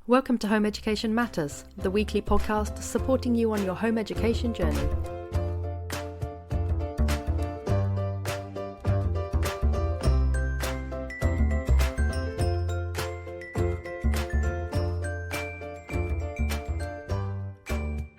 Welcome to Home Education Matters, the weekly podcast supporting you on your home education journey.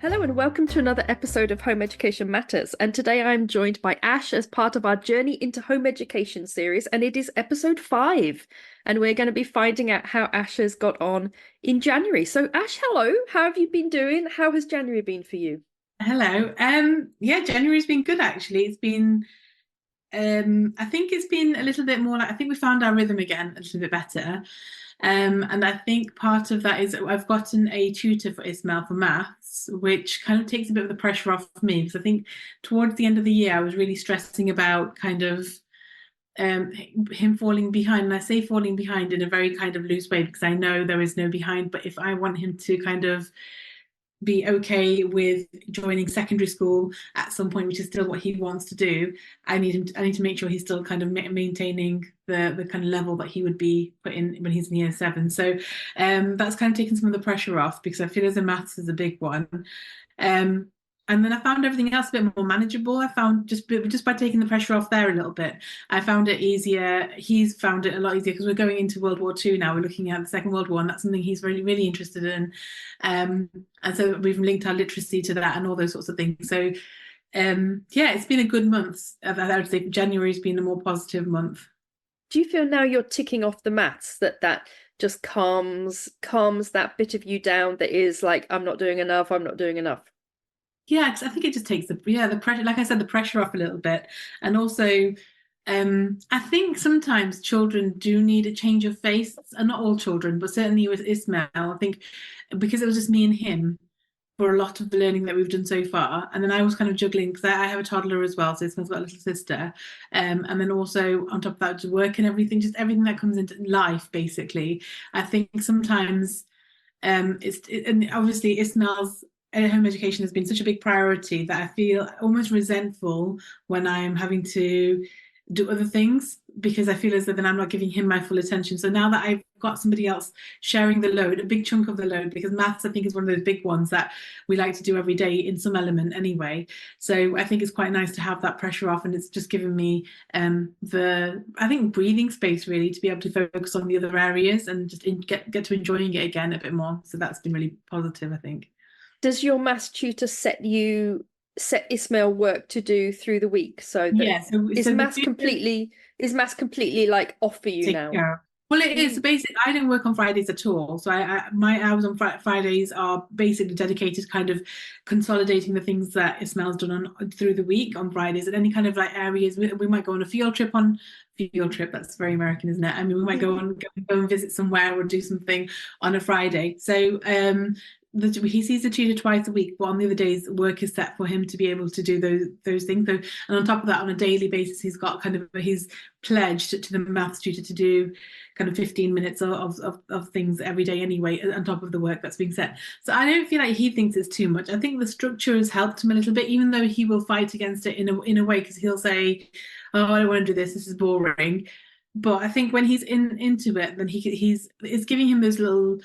Hello and welcome to another episode of Home Education Matters, and today I'm joined by Ash as part of our Journey into Home Education series, and it is episode 5, and we're going to be finding out how Ash has got on in January. So Ash, hello, how have you been doing? How has January been for you? Hello. January's been good actually. It's been I think it's been a little bit more like I think we found our rhythm again a little bit better. And I think part of that is I've gotten a tutor for Ismael for maths, which kind of takes a bit of the pressure off me because I think towards the end of the year I was really stressing about kind of um him falling behind. And I say falling behind in a very kind of loose way because I know there is no behind, but if I want him to kind of be okay with joining secondary school at some point, which is still what he wants to do. I need to make sure he's still kind of maintaining the kind of level that he would be put in when he's in year 7. So that's kind of taken some of the pressure off because I feel as a maths is a big one. Um, and then I found everything else a bit more manageable. I found just by taking the pressure off there a little bit, I found it easier. He's found it a lot easier because we're going into World War II now. We're looking at the Second World War, and that's something he's really, really interested in. And so we've linked our literacy to that and all those sorts of things. So yeah, it's been a good month. I would say January's been a more positive month. Do you feel now you're ticking off the maths that just calms that bit of you down that is like, I'm not doing enough, I'm not doing enough? Yeah, I think it just takes the pressure, like I said, the pressure off a little bit. And also, I think sometimes children do need a change of face, and not all children, but certainly with Ismail, I think because it was just me and him for a lot of the learning that we've done so far. And then I was kind of juggling because I have a toddler as well, so Ismail's got a little sister. And then also on top of that, just work and everything, just everything that comes into life, basically. I think sometimes and obviously Ismail's home education has been such a big priority that I feel almost resentful when I'm having to do other things because I feel as though then I'm not giving him my full attention. So now that I've got somebody else sharing the load, a big chunk of the load, because maths I think is one of those big ones that we like to do every day in some element anyway. So I think it's quite nice to have that pressure off, and it's just given me the I think breathing space really to be able to focus on the other areas and just get to enjoying it again a bit more. So that's been really positive, I think. Does your maths tutor set Ismail work to do through the week so that Yeah, is so the maths tutor completely like off for you take now? care. Well, it is Mm. basic. I don't work on Fridays at all, so my hours on Fridays are basically dedicated to kind of consolidating the things that Ismail's done on through the week on Fridays, and any kind of like areas we might go on a field trip on field trip. That's very American, isn't it? I mean, we might go and visit somewhere or do something on a Friday. So he sees the tutor twice a week, but on the other days, work is set for him to be able to do those things. So, and on top of that, on a daily basis, he's pledged to the maths tutor to do kind of 15 minutes of things every day anyway, on top of the work that's being set. So I don't feel like he thinks it's too much. I think the structure has helped him a little bit, even though he will fight against it in a way because he'll say, "Oh, I don't want to do this. This is boring." But I think when he's into it, then it's giving him those little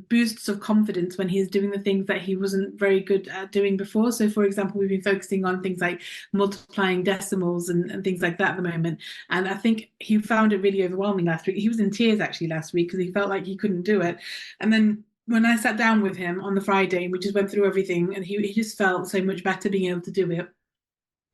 boosts of confidence when he's doing the things that he wasn't very good at doing before. So, for example, we've been focusing on things like multiplying decimals and things like that at the moment. And I think he found it really overwhelming last week. He was in tears actually last week because he felt like he couldn't do it. And then when I sat down with him on the Friday and we just went through everything, and he just felt so much better being able to do it.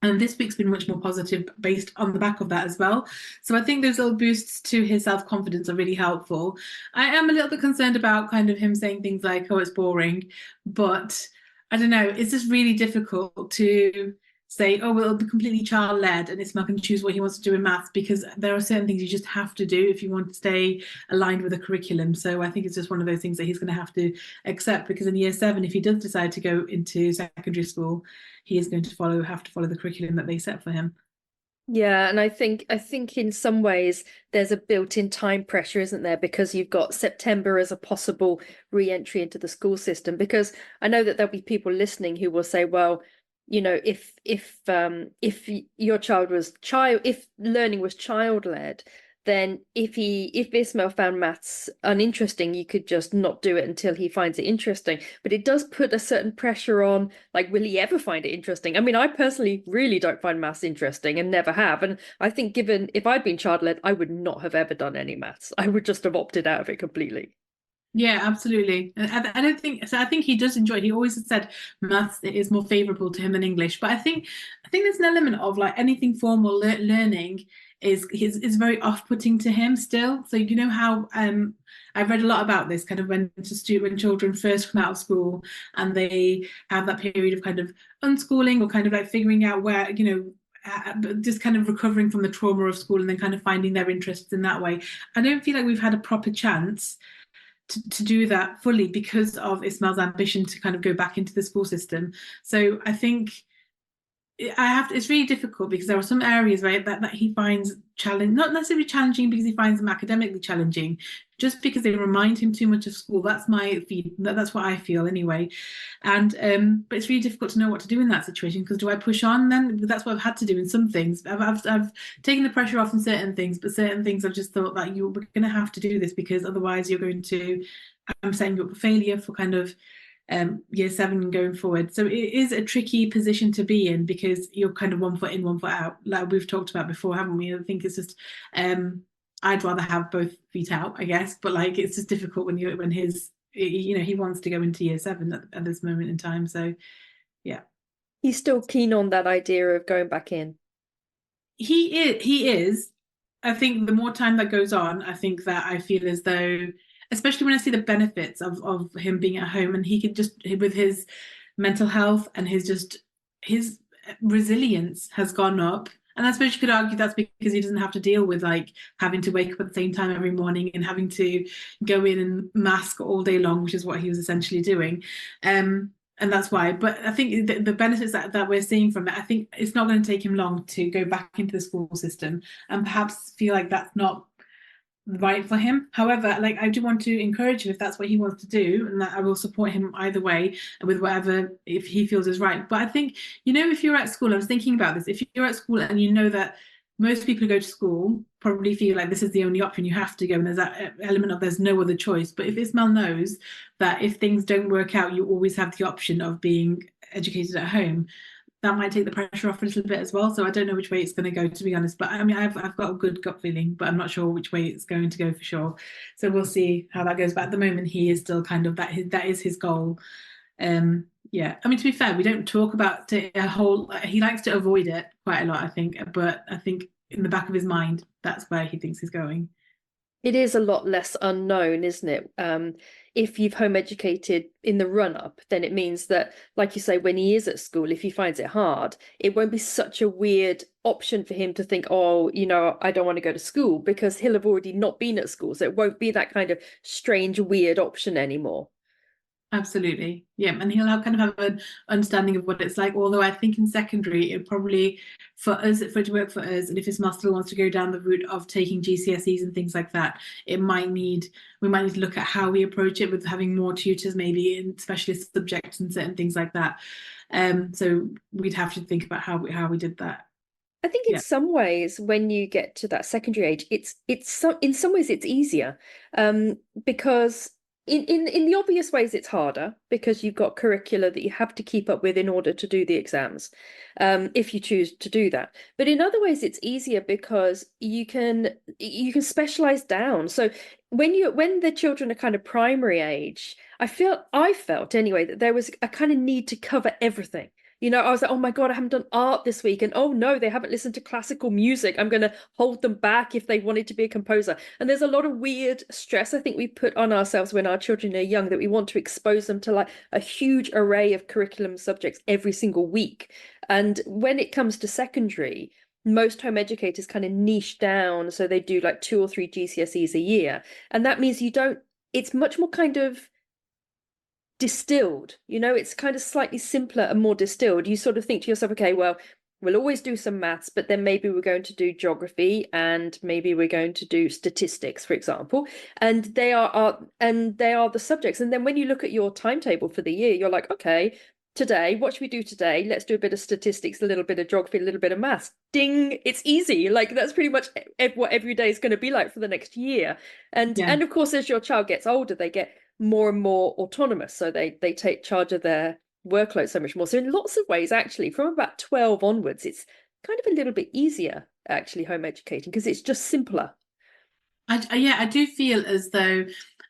And this week's been much more positive based on the back of that as well. So I think those little boosts to his self-confidence are really helpful. I am a little bit concerned about kind of him saying things like, oh, it's boring. But I don't know, it's just really difficult to say, oh, well, it'll be completely child-led and Ismail can choose what he wants to do in maths because there are certain things you just have to do if you want to stay aligned with a curriculum. So I think it's just one of those things that he's going to have to accept because in year 7, if he does decide to go into secondary school, he is going to have to follow the curriculum that they set for him. Yeah, and I think in some ways there's a built-in time pressure, isn't there? Because you've got September as a possible re-entry into the school system. Because I know that there'll be people listening who will say, well, if your child was if learning was child-led, then if Ismail found maths uninteresting, you could just not do it until he finds it interesting. But it does put a certain pressure on, like, will he ever find it interesting? I mean, I personally really don't find maths interesting and never have. And I think given if I'd been child-led, I would not have ever done any maths. I would just have opted out of it completely. Yeah, absolutely. I don't think so. I think he does enjoy it. He always has said maths is more favorable to him than English. But I think there's an element of like anything formal learning is very off-putting to him still. So you know how I've read a lot about this kind of when children first come out of school and they have that period of kind of unschooling or kind of like figuring out where, just kind of recovering from the trauma of school and then kind of finding their interests in that way. I don't feel like we've had a proper chance to do that fully because of Ismail's ambition to kind of go back into the school system. So I think it's really difficult because there are some areas, right, that he finds challenge, not necessarily challenging because he finds them academically challenging, just because they remind him too much of school. That's my feed. That's what I feel anyway. And but it's really difficult to know what to do in that situation because do I push on then? That's what I've had to do in some things. I've taken the pressure off in certain things, but certain things I've just thought that you're going to have to do this because otherwise you're going to, I'm setting you up for failure for kind of year seven going forward. So it is a tricky position to be in because you're kind of 1 foot in, 1 foot out, like we've talked about before, haven't we? I think it's just I'd rather have both feet out, I guess, but like it's just difficult when he wants to go into year seven at this moment in time. So yeah. He's still keen on that idea of going back in. He is. I think the more time that goes on, I think that I feel as though, especially when I see the benefits of him being at home and he could just with his mental health and his resilience has gone up. And I suppose you could argue that's because he doesn't have to deal with like having to wake up at the same time every morning and having to go in and mask all day long, which is what he was essentially doing. And that's why. But I think the benefits that we're seeing from it, I think it's not going to take him long to go back into the school system and perhaps feel like that's not right for him. However, like I do want to encourage him if that's what he wants to do, and that I will support him either way with whatever if he feels is right. But I think, if you're at school, I was thinking about this, if you're at school and you know that most people who go to school probably feel like this is the only option, you have to go, and there's that element of there's no other choice. But if Ismail knows that if things don't work out, you always have the option of being educated at home, that might take the pressure off a little bit as well. So I don't know which way it's going to go, to be honest. But I mean, I've got a good gut feeling, but I'm not sure which way it's going to go for sure. So we'll see how that goes. But at the moment, he is still kind of that is his goal. Yeah. I mean, to be fair, we don't talk about it a whole. He likes to avoid it quite a lot, I think. But I think in the back of his mind, that's where he thinks he's going. It is a lot less unknown, isn't it? If you've home educated in the run up, then it means that, like you say, when he is at school, if he finds it hard, it won't be such a weird option for him to think, oh, I don't want to go to school because he'll have already not been at school. So it won't be that kind of strange, weird option anymore. Absolutely. Yeah. And he'll kind of have an understanding of what it's like. Although I think in secondary, it probably for it to work for us, and if his master wants to go down the route of taking GCSEs and things like that, we might need to look at how we approach it with having more tutors, maybe in specialist subjects and certain things like that. So we'd have to think about how we did that. I think in some ways, when you get to that secondary age, in some ways it's easier, because in the obvious ways it's harder because you've got curricula that you have to keep up with in order to do the exams, if you choose to do that. But in other ways it's easier because you can specialize down. So when the children are kind of primary age, I felt anyway that there was a kind of need to cover everything. I was like, oh my God, I haven't done art this week. And oh no, they haven't listened to classical music. I'm going to hold them back if they wanted to be a composer. And there's a lot of weird stress I think we put on ourselves when our children are young, that we want to expose them to like a huge array of curriculum subjects every single week. And when it comes to secondary, most home educators kind of niche down. So they do like 2 or 3 GCSEs a year. And that means it's much more kind of distilled, it's kind of slightly simpler and more distilled. You sort of think to yourself, okay, well, we'll always do some maths, but then maybe we're going to do geography and maybe we're going to do statistics, for example, and they are the subjects. And then when you look at your timetable for the year, you're like, okay, today, what should we do today? Let's do a bit of statistics, a little bit of geography, a little bit of maths. Ding, it's easy. Like that's pretty much what every day is going to be like for the next year. And Yeah. and of course, as your child gets older, they get more and more autonomous. So they take charge of their workload so much more. So in lots of ways, actually, from about 12 onwards, it's kind of a little bit easier actually home educating because it's just simpler. Yeah, I do feel as though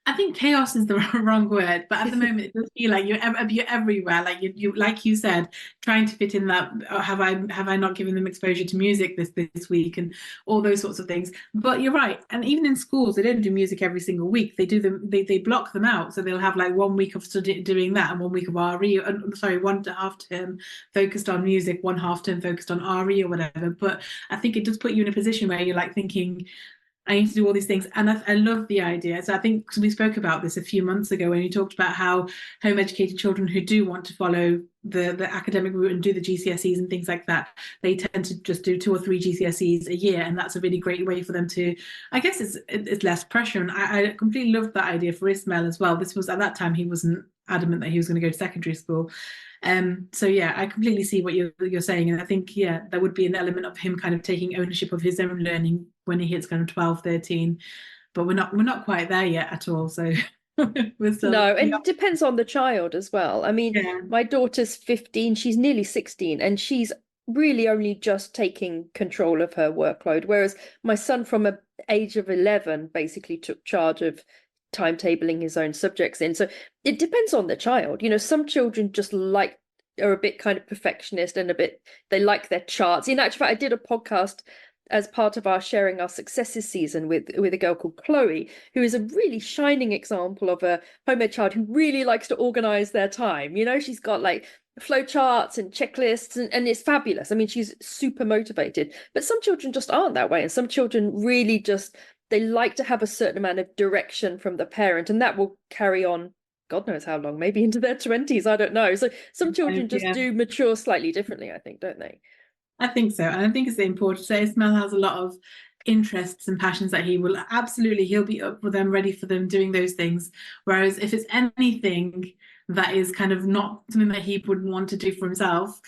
I think chaos is the wrong word, but at the moment it does feel like you're everywhere. Like you like you said, trying to fit in that. Have I not given them exposure to music this week and all those sorts of things? But you're right, and even in schools they don't do music every single week. They do them. They block them out, so they'll have like 1 week of doing that and 1 week of RE. Sorry, one half term focused on music, one half term focused on RE or whatever. But I think it does put you in a position where you're like thinking, I need to do all these things. And I love the idea. So I think we spoke about this a few months ago when you talked about how home educated children who do want to follow the academic route and do the GCSEs and things like that, they tend to just do 2 or 3 GCSEs a year. And that's a really great way for them to, I guess it's less pressure. And I completely loved that idea for Ismael as well. This was at that time, he wasn't adamant that he was going to go to secondary school. So yeah, I completely see what you're saying, and I think there would be an element of him kind of taking ownership of his own learning when he hits kind of 12, 13. But we're not quite there yet at all. So we're still No, and it depends on the child as well. I mean, yeah. my daughter's 15, she's nearly 16, and she's really only just taking control of her workload, whereas my son from a age of 11 basically took charge of timetabling his own subjects in. So it depends on the child. Some children just are a bit kind of perfectionist and they like their charts. In actual fact, I did a podcast as part of our sharing our successes season with a girl called Chloe, who is a really shining example of a home ed child who really likes to organize their time. She's got like flow charts and checklists and it's fabulous. I mean, she's super motivated, but some children just aren't that way. And some children really just, they like to have a certain amount of direction from the parent, and that will carry on God knows how long, maybe into their 20s. I don't know. So some children just do mature slightly differently, I think, don't they? I think so. And I think it's important. So Ismail has a lot of interests and passions that he'll be up for them, ready for them, doing those things. Whereas if it's anything that is kind of not something that he would want to do for himself,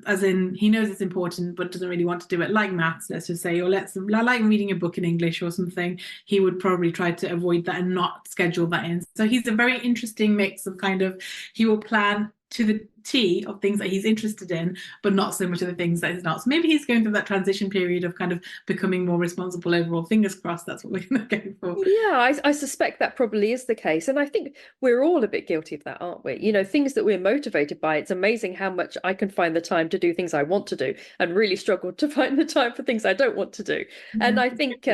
as in he knows it's important but doesn't really want to do it, like maths, let's just say, or like reading a book in English or something, he would probably try to avoid that and not schedule that in. So he's a very interesting mix of kind of, he will plan to the T of things that he's interested in, but not so much of the things that he's not. So maybe he's going through that transition period of kind of becoming more responsible overall. Fingers crossed that's what we're going to go for. Yeah, I suspect that probably is the case. And I think we're all a bit guilty of that, aren't we? Things that we're motivated by. It's amazing how much I can find the time to do things I want to do and really struggle to find the time for things I don't want to do. And I think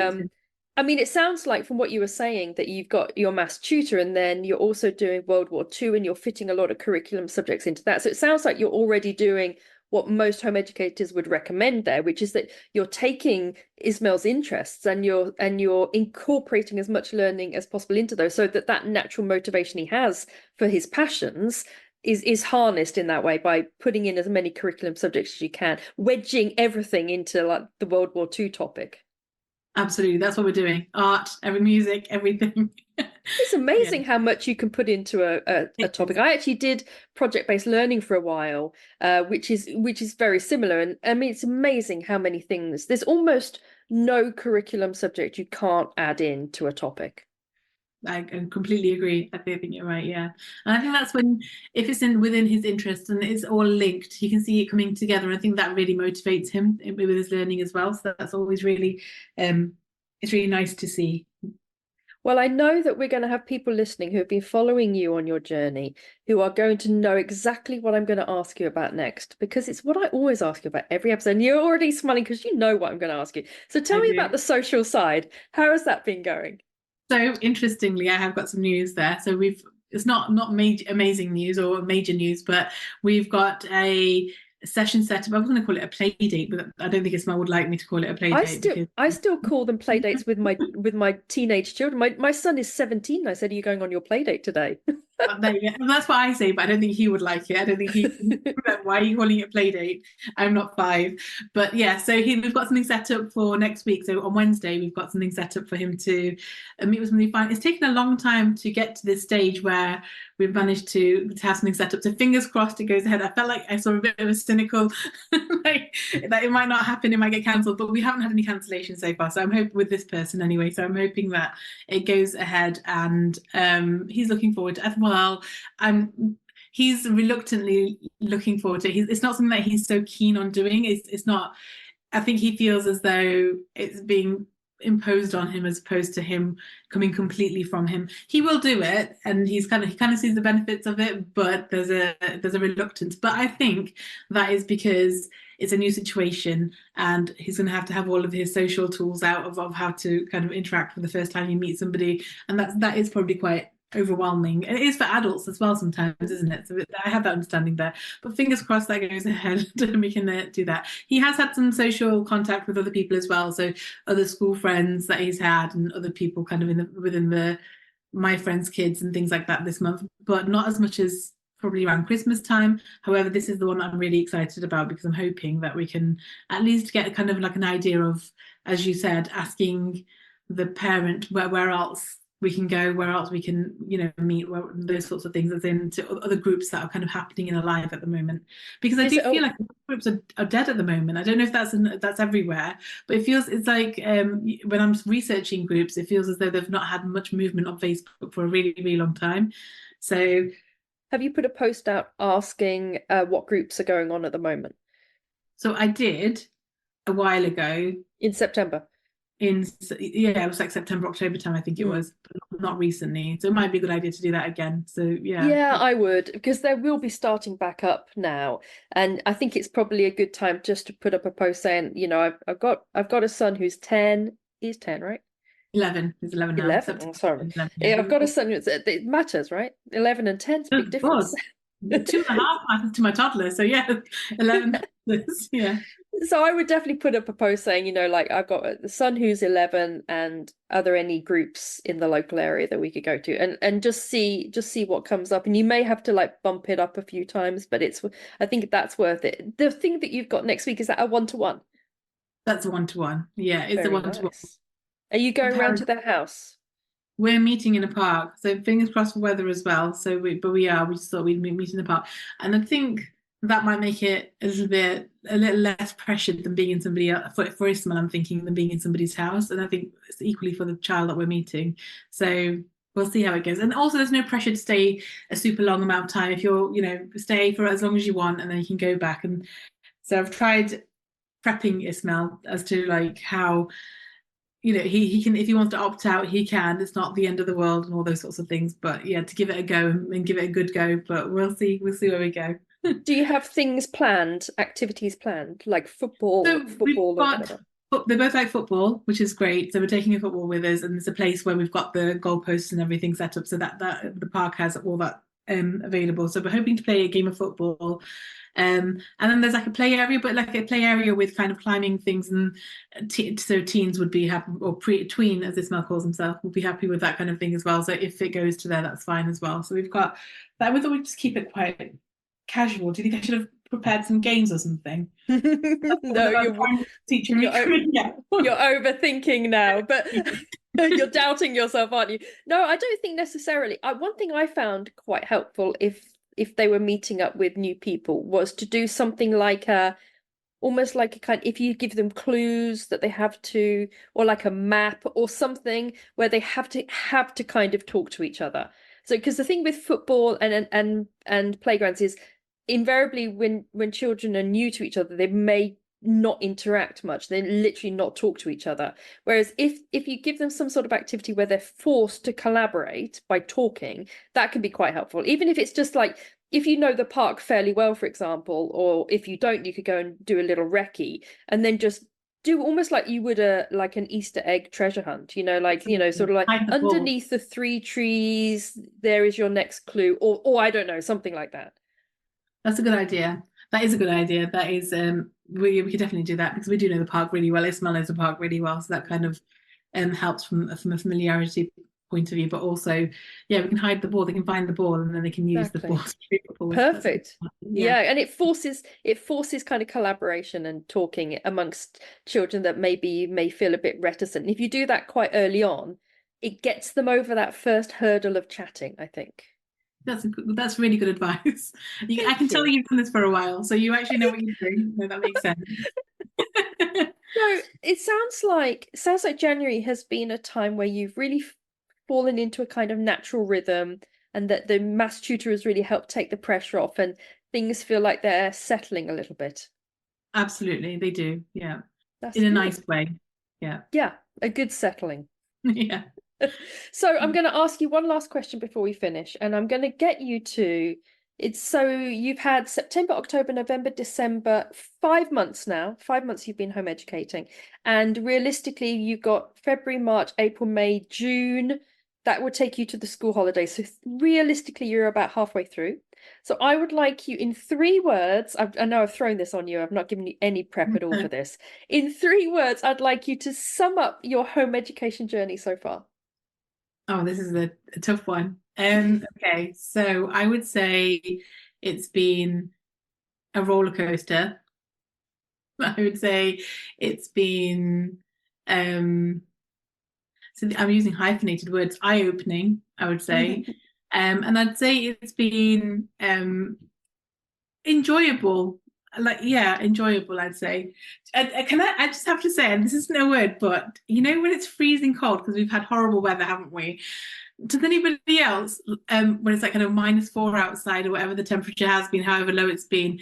I mean, it sounds like from what you were saying that you've got your maths tutor and then you're also doing World War II and you're fitting a lot of curriculum subjects into that. So it sounds like you're already doing what most home educators would recommend there, which is that you're taking Ismail's interests and you're incorporating as much learning as possible into those, so that natural motivation he has for his passions is harnessed in that way by putting in as many curriculum subjects as you can, wedging everything into like the World War II topic. Absolutely, that's what we're doing. Art, music, everything. It's amazing how much you can put into a topic. I actually did project-based learning for a while, which is very similar. And I mean, it's amazing how many things. There's almost no curriculum subject you can't add in to a topic. I completely agree. I think you're right. Yeah, and I think that's when, if it's within his interests and it's all linked, you can see it coming together. And I think that really motivates him with his learning as well. So that's always really, it's really nice to see. Well, I know that we're going to have people listening who have been following you on your journey, who are going to know exactly what I'm going to ask you about next, because it's what I always ask you about every episode. And you're already smiling because you know what I'm going to ask you. So tell me about the social side. How has that been going? So interestingly, I have got some news there. So it's not major amazing news or major news, but we've got a session set up. I was going to call it a play date, but I don't think Ismail would like me to call it a play date. I still call them play dates with my teenage children. My son is 17. I said, "Are you going on your play date today?" There you go. And that's what I say, but I don't think he would like it. I don't think he why are you calling it play date? I'm not 5. But yeah, so we've got something set up for next week. So on Wednesday, we've got something set up for him to meet with somebody fine. It's taken a long time to get to this stage where we've managed to have something set up. So fingers crossed it goes ahead. I felt like I saw a bit of a cynical like that it might not happen, it might get cancelled, but we haven't had any cancellations so far. So I'm hoping with this person anyway. So I'm hoping that it goes ahead, and he's looking forward to it. Well, he's reluctantly looking forward to it. It's not something that he's so keen on doing. It's not. I think he feels as though it's being imposed on him as opposed to him coming completely from him. He will do it, and he kind of sees the benefits of it, but there's a reluctance. But I think that is because it's a new situation, and he's going to have all of his social tools out of how to kind of interact for the first time you meet somebody, and that is probably quite overwhelming. It is for adults as well sometimes, isn't it? So I have that understanding there. But fingers crossed that goes ahead and we can do that. He has had some social contact with other people as well, so other school friends that he's had and other people kind of within the my friends' kids and things like that this month, but not as much as probably around Christmas time. However, this is the one that I'm really excited about because I'm hoping that we can at least get kind of like an idea of, as you said, asking the parent where else we can go, where else we can, meet, those sorts of things, as in to other groups that are kind of happening in a life at the moment. Because I do feel like groups are dead at the moment. I don't know if that's everywhere, but it's like when I'm researching groups, it feels as though they've not had much movement on Facebook for a really, really long time. So, have you put a post out asking what groups are going on at the moment? So I did a while ago. In September? It was like September, October time, I think it was, but not recently. So it might be a good idea to do that again. So yeah. Yeah, I would, because they will be starting back up now. And I think it's probably a good time just to put up a post saying, I've got a son who's 10. He's 10, right? 11. He's 11 now. 11? Oh, sorry. 11, yeah. I've got a son. It matters, right? 11 and 10 is a big difference. 2.5 matters to my toddler. So yeah, 11. Yeah. So I would definitely put up a post saying, I've got a son who's 11, and are there any groups in the local area that we could go to, and just see what comes up. And you may have to like bump it up a few times, but I think that's worth it. The thing that you've got next week, is that a 1-to-1? That's a 1-to-1. Yeah, it's a 1-to-1. Nice. Are you going around to their house? We're meeting in a park, so fingers crossed for weather as well. So we just thought we'd meet in the park, and I think that might make it a little less pressured than being in somebody else. For Ismael, I'm thinking, than being in somebody's house, and I think it's equally for the child that we're meeting. So we'll see how it goes. And also, there's no pressure to stay a super long amount of time. If you're, stay for as long as you want, and then you can go back. And so I've tried prepping Ismael as to like how, he can, if he wants to opt out, he can. It's not the end of the world and all those sorts of things. But yeah, to give it a go and give it a good go. But we'll see where we go. Do you have things planned, activities planned, like football or whatever? They both like football, which is great. So we're taking a football with us, and there's a place where we've got the goalposts and everything set up, so that the park has all that available. So we're hoping to play a game of football. And then there's like a play area, but like a play area with kind of climbing things, and so teens would be happy, or tween, as Ismael calls himself, would be happy with that kind of thing as well. So if it goes to there, that's fine as well. So we've got that. We thought we'd just keep it quite casual. Do you think I should have prepared some games or something? No, you're overthinking now, but you're doubting yourself, aren't you? No, I don't think necessarily. One thing I found quite helpful if they were meeting up with new people was to do something like almost like a kind, if you give them clues that they have to, or like a map or something where they have to kind of talk to each other. So because the thing with football and playgrounds is, invariably when children are new to each other, they may not interact much. They literally not talk to each other. Whereas if you give them some sort of activity where they're forced to collaborate by talking, that can be quite helpful. Even if it's just like, if you know the park fairly well, for example, or if you don't, you could go and do a little recce, and then just do almost like you would like an Easter egg treasure hunt, sort of like underneath the 3 trees, there is your next clue, or I don't know, something like that. That's a good idea. That is a good idea. That is, we could definitely do that because we do know the park really well. Ismael knows the park really well, so that kind of helps from a familiarity point of view, but also, yeah, we can hide the ball, they can find the ball, and then they can use the ball Exactly. to play football with. Perfect. Yeah, Yeah, and it forces kind of collaboration and talking amongst children that maybe may feel a bit reticent. And if you do that quite early on, it gets them over that first hurdle of chatting, I think. that's really good advice. I can Thank tell you. you've done this for a while, so you actually know what you're doing. No, that makes sense. So it sounds like January has been a time where you've really fallen into a kind of natural rhythm, and that the maths tutor has really helped take the pressure off, and things feel like they're settling a little bit. Absolutely, they do. Yeah, That's in a good. nice way. Yeah, Yeah, a good settling. yeah. So I'm going to ask you one last question before we finish, and I'm going to get you to so you've had September, October, November, December, 5 months now. 5 months you've been home educating, and realistically, you've got February, March, April, May, June. That would take you to the school holidays. So realistically, you're about halfway through. So I would like you in 3 words. I know I've thrown this on you. I've not given you any prep at all for this. In 3 words, I'd like you to sum up your home education journey so far. Oh, this is a tough one. Okay, so I would say it's been a roller coaster. I would say it's been so I'm using hyphenated words, eye-opening, I would say. And I'd say it's been enjoyable. Like, yeah, enjoyable, I'd say. I just have to say, and this isn't a word, but you know when it's freezing cold, because we've had horrible weather, haven't we? Does anybody else, when it's like kind of -4 outside or whatever the temperature has been, however low it's been,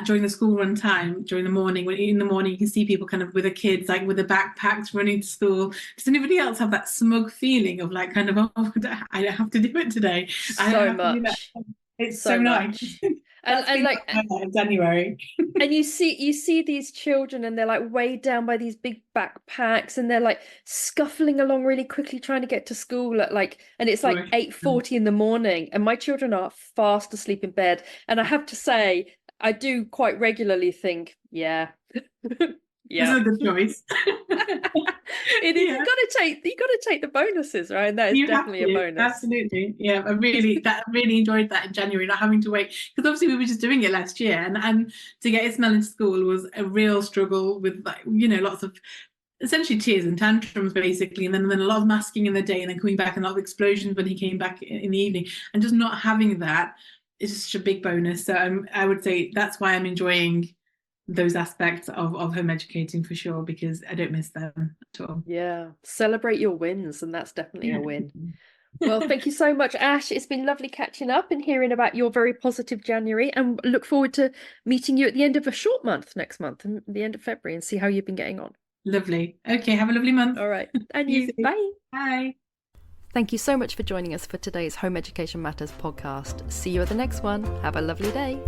during the school run time, during the morning, when in the morning you can see people kind of with their kids, like with their backpacks running to school. Does anybody else have that smug feeling of like kind of, oh, I don't have to do it today. I don't So have to do that. much, It's so so nice. much. That's And been like, my highlight of January. and you see these children, and they're like weighed down by these big backpacks, and they're like scuffling along really quickly trying to get to school at like, and it's like 8:40 in the morning, and my children are fast asleep in bed. And I have to say, I do quite regularly think, yeah. This is Yeah. a good choice. It is. Yeah. You got to take the bonuses, right? That is You have definitely a to, bonus. absolutely. Yeah, I really enjoyed that in January, not having to wait. Because obviously we were just doing it last year, and to get Ismael into school was a real struggle with like, lots of essentially tears and tantrums basically, and then a lot of masking in the day and then coming back and a lot of explosions when he came back in the evening. And just not having that is just a big bonus. So I would say that's why I'm enjoying those aspects of home educating for sure, because I don't miss them at all. Yeah. Celebrate your wins, and that's definitely Yeah. a win. Well, thank you so much, Ash. It's been lovely catching up and hearing about your very positive January, and look forward to meeting you at the end of a short month next month, and the end of February, and see how you've been getting on. Lovely. Okay, have a lovely month. All right. And You you. too. Bye. Bye. Thank you so much for joining us for today's Home Education Matters podcast. See you at the next one. Have a lovely day.